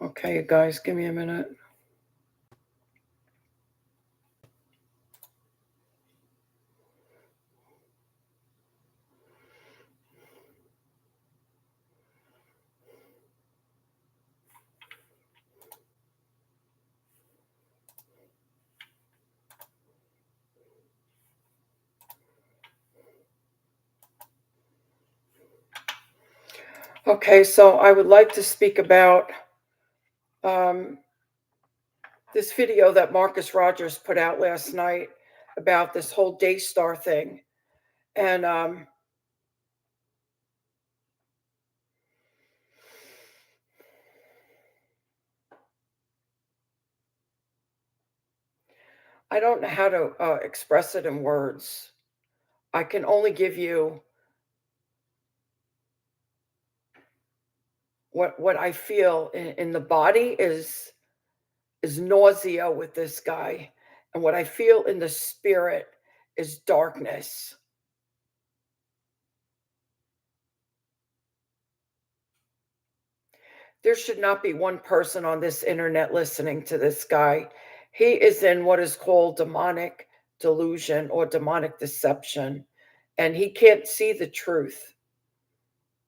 Okay, you guys, give me a minute. Okay, so I would like to speak about um, this video that Marcus Rogers put out last night about this whole Daystar thing. And I don't know how to express it in words. I can only give you what I feel in the body is nausea with this guy, and what I feel in the spirit is darkness. There should not be one person on this internet listening to this guy. He is in what is called demonic delusion or demonic deception, and he can't see the truth.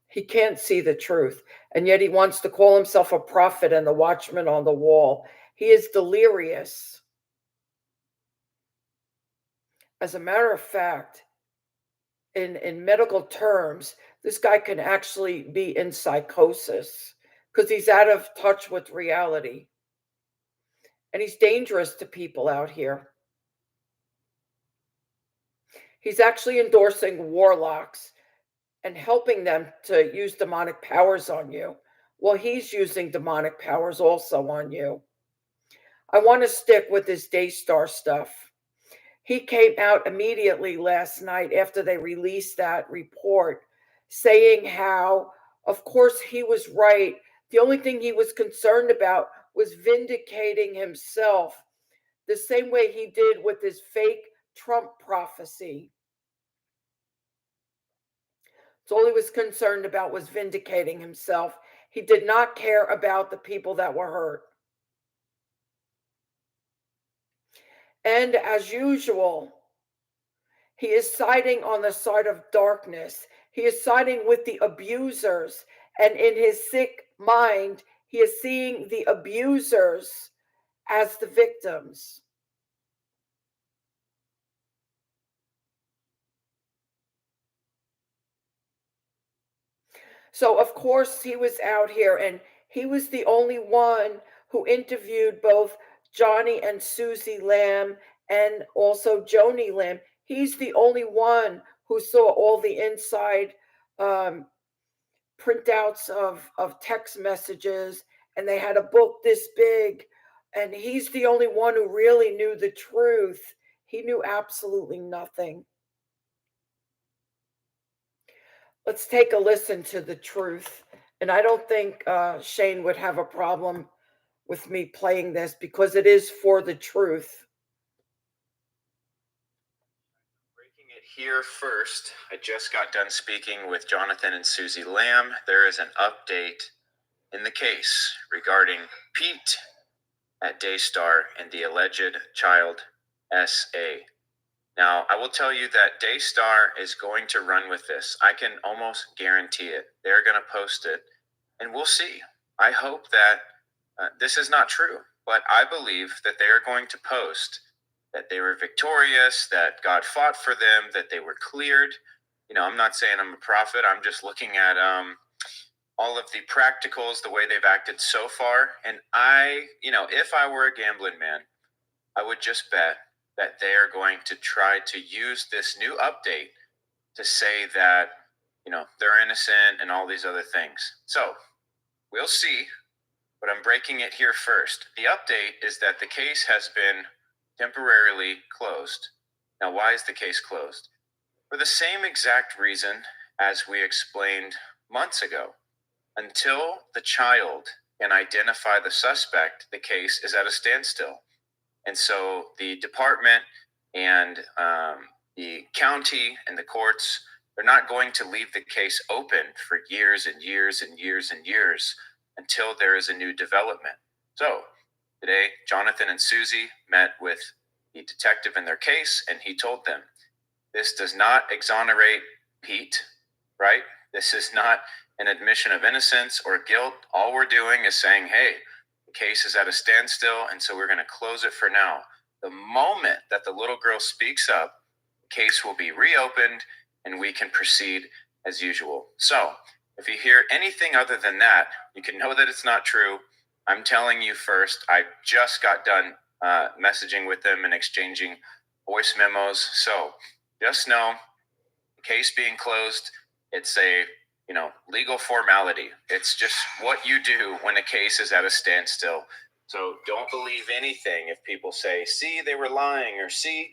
He can't see the truth, and yet he wants to call himself a prophet and the watchman on the wall. He is delirious. As a matter of fact, in medical terms, this guy can actually be in psychosis because he's out of touch with reality. And he's dangerous to people out here. He's actually endorsing warlocks and helping them to use demonic powers on you. Well, he's using demonic powers also on you. I want to stick with this Daystar stuff. He came out immediately last night after they released that report saying how, of course, he was right. The only thing he was concerned about was vindicating himself the same way he did with his fake Trump prophecy. So all he was concerned about was vindicating himself. He did not care about the people that were hurt. And as usual, he is siding on the side of darkness. He is siding with the abusers. And in his sick mind, he is seeing the abusers as the victims. So, of course, he was out here, and he was the only one who interviewed both Johnny and Susie Lamb and also Joni Lamb. He's the only one who saw all the inside um, printouts of text messages, and they had a book this big. And he's the only one who really knew the truth. He knew absolutely nothing. Let's take a listen to the truth. And I don't think Shane would have a problem with me playing this because it is for the truth. Breaking it here first. I just got done speaking with Jonathan and Susie Lamb. There is an update in the case regarding Pete at Daystar and the alleged child SA. Now, I will tell you that Daystar is going to run with this. I can almost guarantee it. They're going to post it, and we'll see. I hope that this is not true, but I believe that they are going to post that they were victorious, that God fought for them, that they were cleared. You know, I'm not saying I'm a prophet. I'm just looking at all of the practicals, the way they've acted so far. And if I were a gambling man, I would just bet that they are going to try to use this new update to say that, they're innocent and all these other things. So we'll see, but I'm breaking it here first. The update is that the case has been temporarily closed. Now, why is the case closed? For the same exact reason as we explained months ago. Until the child can identify the suspect, the case is at a standstill. And so the department and the county and the courts, they're not going to leave the case open for years and years and years and years until there is a new development. So today, Jonathan and Susie met with the detective in their case, and he told them, this does not exonerate Pete, right? This is not an admission of innocence or guilt. All we're doing is saying, hey, the case is at a standstill, and so we're going to close it for now. The moment that the little girl speaks up, the case will be reopened and we can proceed as usual. So if you hear anything other than that, you can know that it's not true. I'm telling you first, I just got done messaging with them and exchanging voice memos. So just know, case being closed, it's a legal formality. It's just what you do when a case is at a standstill. So don't believe anything if people say, see, they were lying, or see.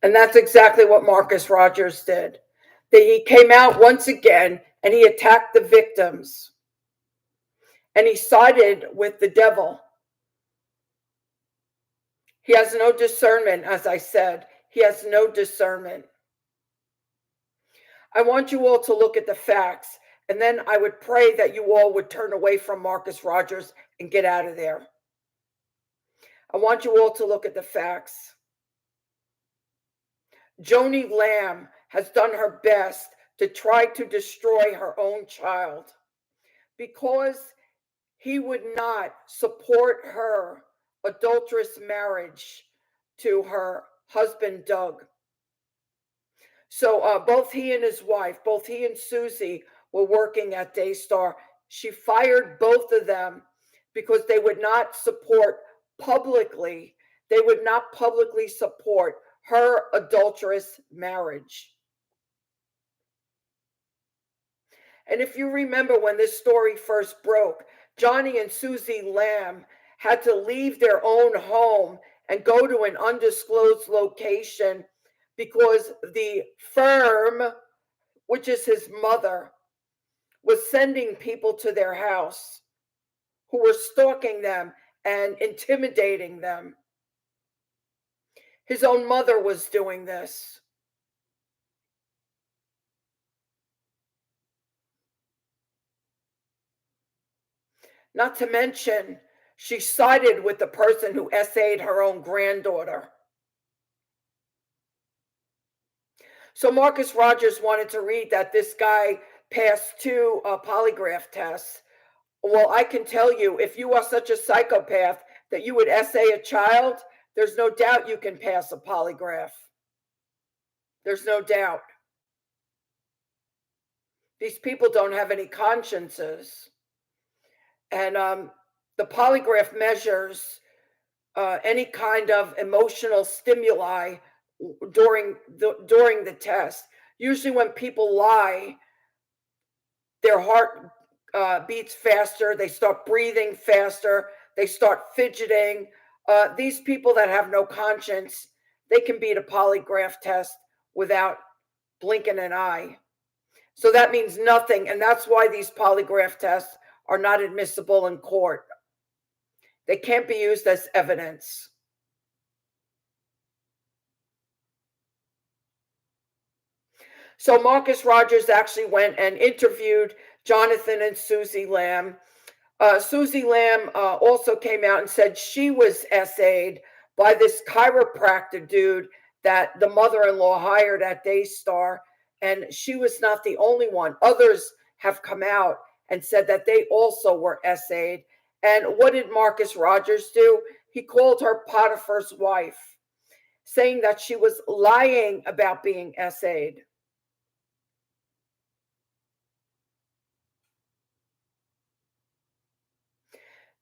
And that's exactly what Marcus Rogers did. That he came out once again and he attacked the victims. And he sided with the devil. He has no discernment, as I said. He has no discernment. I want you all to look at the facts, and then I would pray that you all would turn away from Marcus Rogers and get out of there. I want you all to look at the facts. Joni Lamb has done her best to try to destroy her own child because he would not support her adulterous marriage to her husband, Doug. So both he and his wife, both he and Susie were working at Daystar. She fired both of them because they would not support publicly, they would not publicly support her adulterous marriage. And if you remember when this story first broke, Johnny and Susie Lamb had to leave their own home and go to an undisclosed location because the firm, which is his mother, was sending people to their house who were stalking them and intimidating them. His own mother was doing this. Not to mention, she sided with the person who essayed her own granddaughter. So Marcus Rogers wanted to read that this guy passed 2 polygraph tests. Well, I can tell you, if you are such a psychopath that you would essay a child, there's no doubt you can pass a polygraph. There's no doubt. These people don't have any consciences. And the polygraph measures any kind of emotional stimuli during the test. Usually when people lie, their heart beats faster, they start breathing faster, they start fidgeting. These people that have no conscience, they can beat a polygraph test without blinking an eye. So that means nothing, and that's why these polygraph tests are not admissible in court. They can't be used as evidence. So Marcus Rogers actually went and interviewed Jonathan and Susie Lamb. Susie Lamb also came out and said she was essayed by this chiropractor dude that the mother-in-law hired at Daystar, and she was not the only one. Others have come out and said that they also were essayed. And what did Marcus Rogers do? He called her Potiphar's wife, saying that she was lying about being essayed.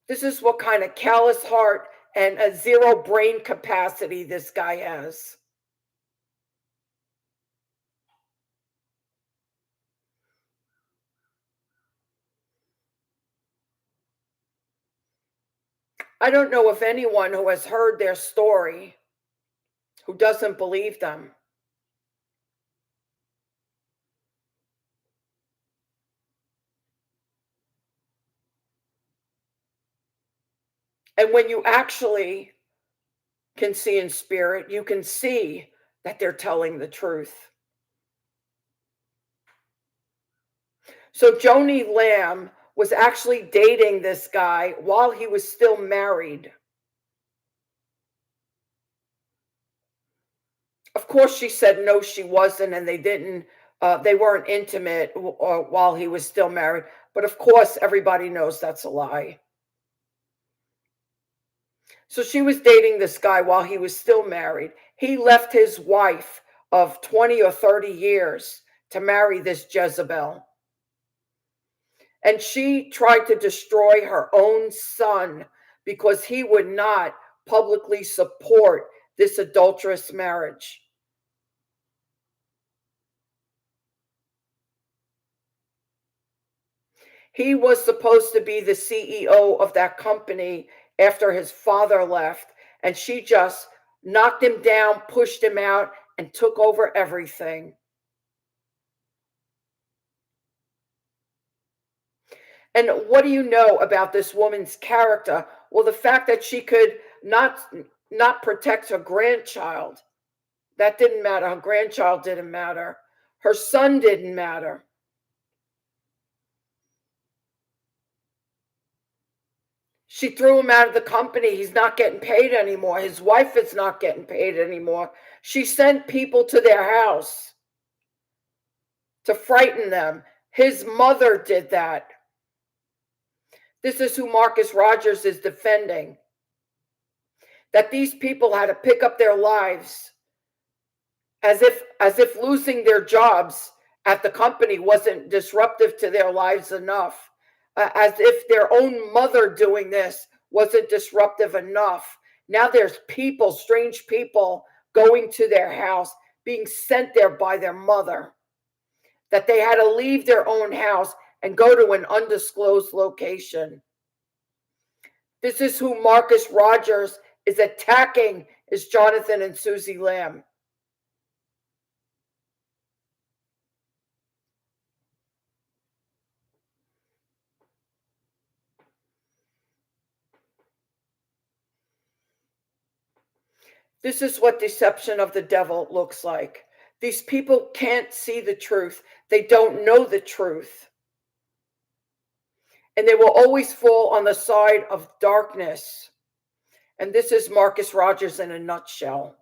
This is what kind of callous heart and a zero brain capacity this guy has. I don't know of anyone who has heard their story who doesn't believe them. And when you actually can see in spirit, you can see that they're telling the truth. So Joni Lamb was actually dating this guy while he was still married. Of course, she said no, she wasn't, and they weren't intimate while he was still married. But of course, everybody knows that's a lie. So she was dating this guy while he was still married. He left his wife of 20 or 30 years to marry this Jezebel. And she tried to destroy her own son because he would not publicly support this adulterous marriage. He was supposed to be the CEO of that company after his father left, and she just knocked him down, pushed him out, and took over everything. And what do you know about this woman's character? Well, the fact that she could not protect her grandchild, that didn't matter. Her grandchild didn't matter. Her son didn't matter. She threw him out of the company. He's not getting paid anymore. His wife is not getting paid anymore. She sent people to their house to frighten them. His mother did that. This is who Marcus Rogers is defending. That these people had to pick up their lives as if losing their jobs at the company wasn't disruptive to their lives enough. As if their own mother doing this wasn't disruptive enough. Now there's people, strange people, going to their house, being sent there by their mother. That they had to leave their own house and go to an undisclosed location. This is who Marcus Rogers is attacking, is Jonathan and Susie Lamb. This is what deception of the devil looks like. These people can't see the truth. They don't know the truth. And they will always fall on the side of darkness. And this is Marcus Rogers in a nutshell.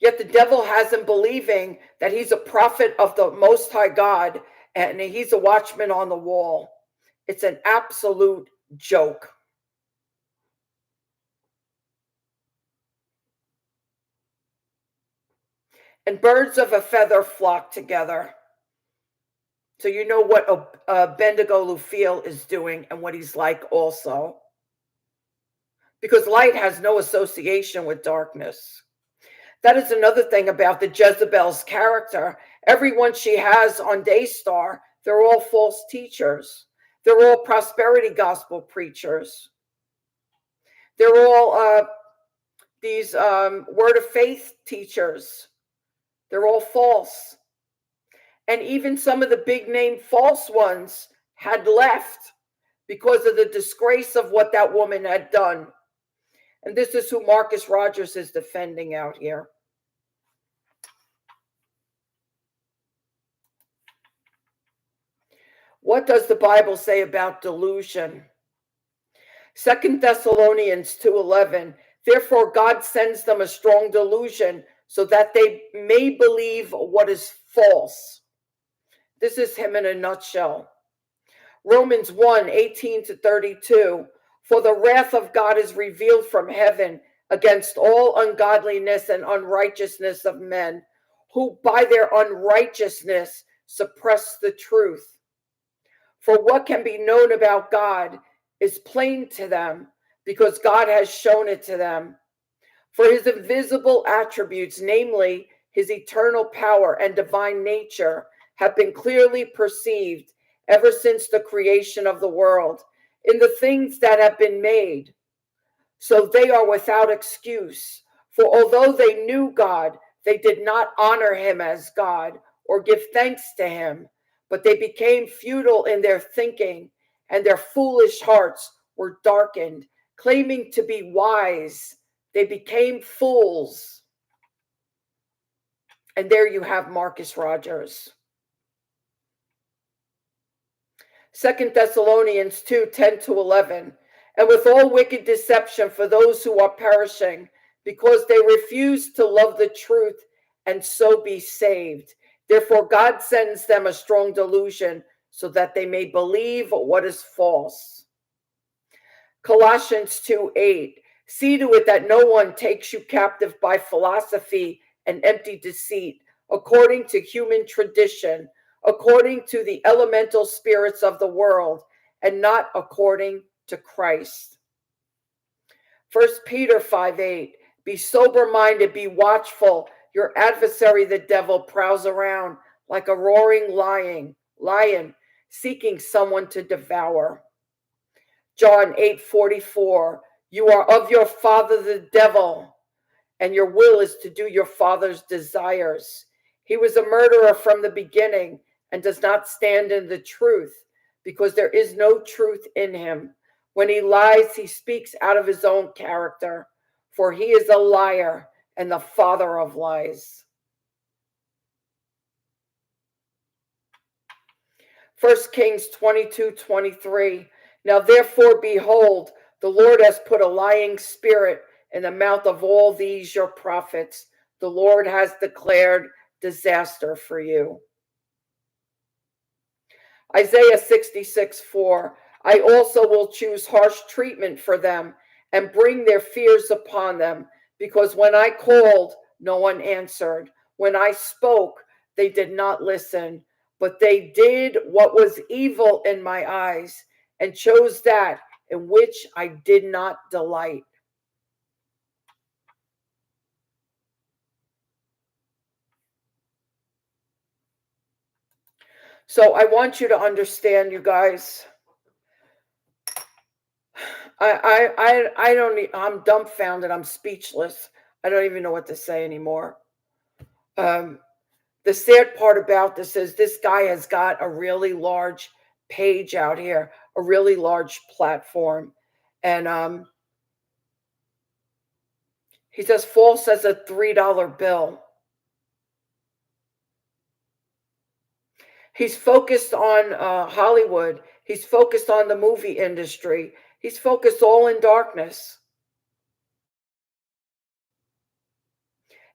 Yet the devil has him believing that he's a prophet of the Most High God and he's a watchman on the wall. It's an absolute joke. And birds of a feather flock together. So you know what Bendigo Lufiel is doing and what he's like also. Because light has no association with darkness. That is another thing about the Jezebel's character. Everyone she has on Daystar, they're all false teachers. They're all prosperity gospel preachers. They're all these word of faith teachers. They're all false. And even some of the big name false ones had left because of the disgrace of what that woman had done. And this is who Marcus Rogers is defending out here. What does the Bible say about delusion? 2 Thessalonians 2:11, therefore God sends them a strong delusion so that they may believe what is false. This is him in a nutshell. Romans 1:18-32, for the wrath of God is revealed from heaven against all ungodliness and unrighteousness of men, who by their unrighteousness suppress the truth. For what can be known about God is plain to them, because God has shown it to them. For his invisible attributes, namely his eternal power and divine nature, have been clearly perceived ever since the creation of the world in the things that have been made. So they are without excuse. For although they knew God, they did not honor him as God or give thanks to him, but they became futile in their thinking, and their foolish hearts were darkened. Claiming to be wise, they became fools And there you have Marcus Rogers. 2 Thessalonians 2, 10-11. And with all wicked deception for those who are perishing, because they refuse to love the truth and so be saved. Therefore, God sends them a strong delusion so that they may believe what is false. Colossians 2:8. See to it that no one takes you captive by philosophy and empty deceit, according to human tradition, according to the elemental spirits of the world, and not according to Christ. 1 Peter 5:8. Be sober-minded, be watchful. Your adversary, the devil, prowls around like a roaring lion, seeking someone to devour. John 8:44. You are of your father the devil, and your will is to do your father's desires. He was a murderer from the beginning and does not stand in the truth, because there is no truth in him. When he lies, he speaks out of his own character, for he is a liar and the father of lies. 1 Kings 22:23. Now therefore, behold, the Lord has put a lying spirit in the mouth of all these your prophets. The Lord has declared disaster for you. Isaiah 66:4. I also will choose harsh treatment for them and bring their fears upon them, because when I called, no one answered. When I spoke, they did not listen, but they did what was evil in my eyes and chose that in which I did not delight. So I want you to understand, you guys. I don't. I'm dumbfounded. I'm speechless. I don't even know what to say anymore. The sad part about this is this guy has got a really large page out here, a really large platform, and he's as false as a $3 bill. He's focused on Hollywood. He's focused on the movie industry. He's focused all in darkness.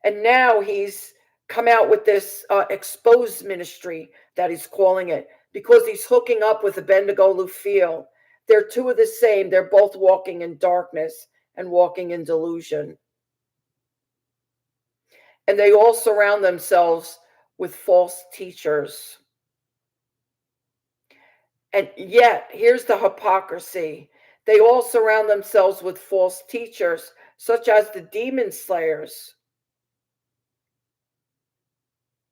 And now he's come out with this exposed ministry that he's calling it, because he's hooking up with Abednego Lufiel. They're two of the same. They're both walking in darkness and walking in delusion. And they all surround themselves with false teachers. And yet, here's the hypocrisy. They all surround themselves with false teachers, such as the demon slayers.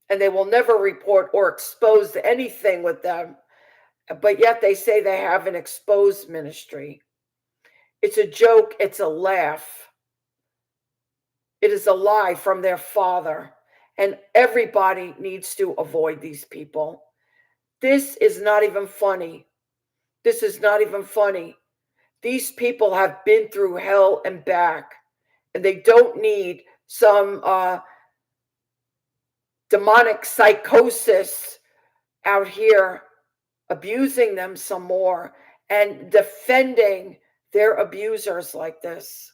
And they will never report or expose anything with them. But yet they say they have an exposed ministry. It's a joke. It's a laugh. It is a lie from their father. And everybody needs to avoid these people. This is not even funny. This is not even funny. These people have been through hell and back, and they don't need some demonic psychosis out here abusing them some more and defending their abusers like this.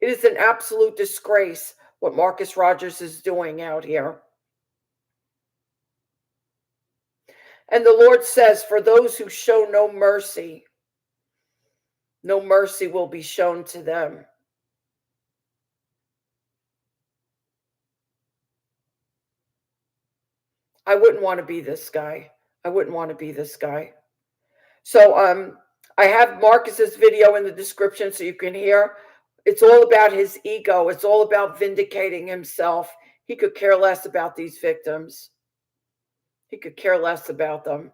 It is an absolute disgrace what Marcus Rogers is doing out here. And the Lord says, for those who show no mercy will be shown to them. I wouldn't want to be this guy. I wouldn't want to be this guy. So I have Marcus's video in the description so you can hear. It's all about his ego. It's all about vindicating himself. He could care less about these victims. He could care less about them.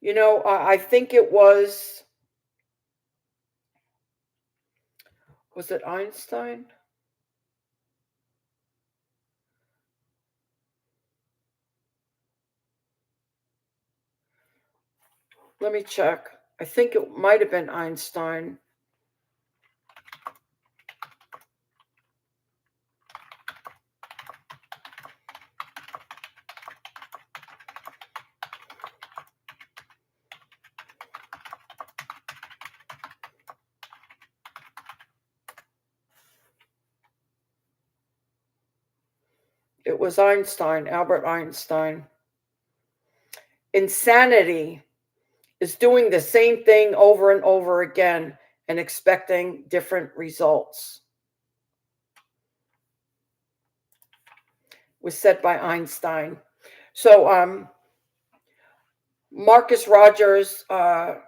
You know, I think it was it Einstein? Let me check. I think it might have been Einstein. It was Einstein, Albert Einstein. Insanity is doing the same thing over and over again and expecting different results. Was said by Einstein. So Marcus Rogers got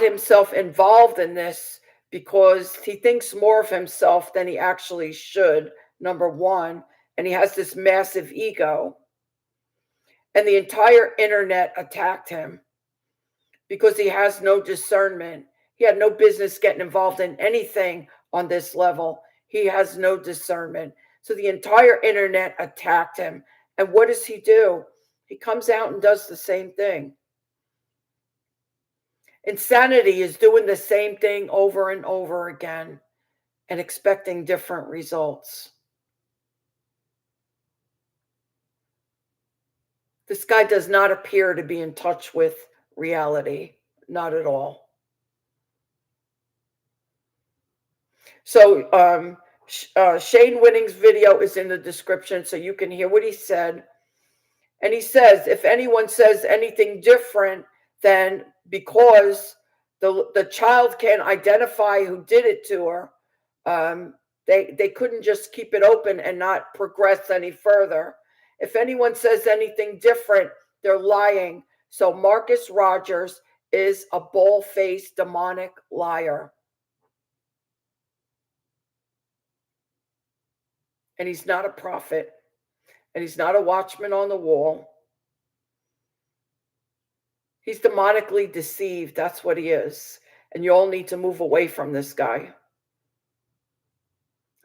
himself involved in this because he thinks more of himself than he actually should, number one, and he has this massive ego. And the entire internet attacked him because he has no discernment. He had no business getting involved in anything on this level. He has no discernment. So the entire internet attacked him. And what does he do? He comes out and does the same thing. Insanity is doing the same thing over and over again and expecting different results. This guy does not appear to be in touch with reality, not at all. So Shane Winning's video is in the description so you can hear what he said. And he says, if anyone says anything different, then because the child can identify who did it to her, they couldn't just keep it open and not progress any further. If anyone says anything different, they're lying. So Marcus Rogers is a bull-faced demonic liar. And he's not a prophet. And he's not a watchman on the wall. He's demonically deceived. That's what he is. And you all need to move away from this guy.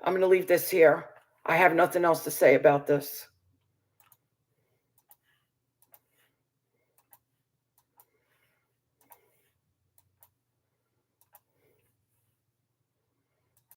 I'm going to leave this here. I have nothing else to say about this.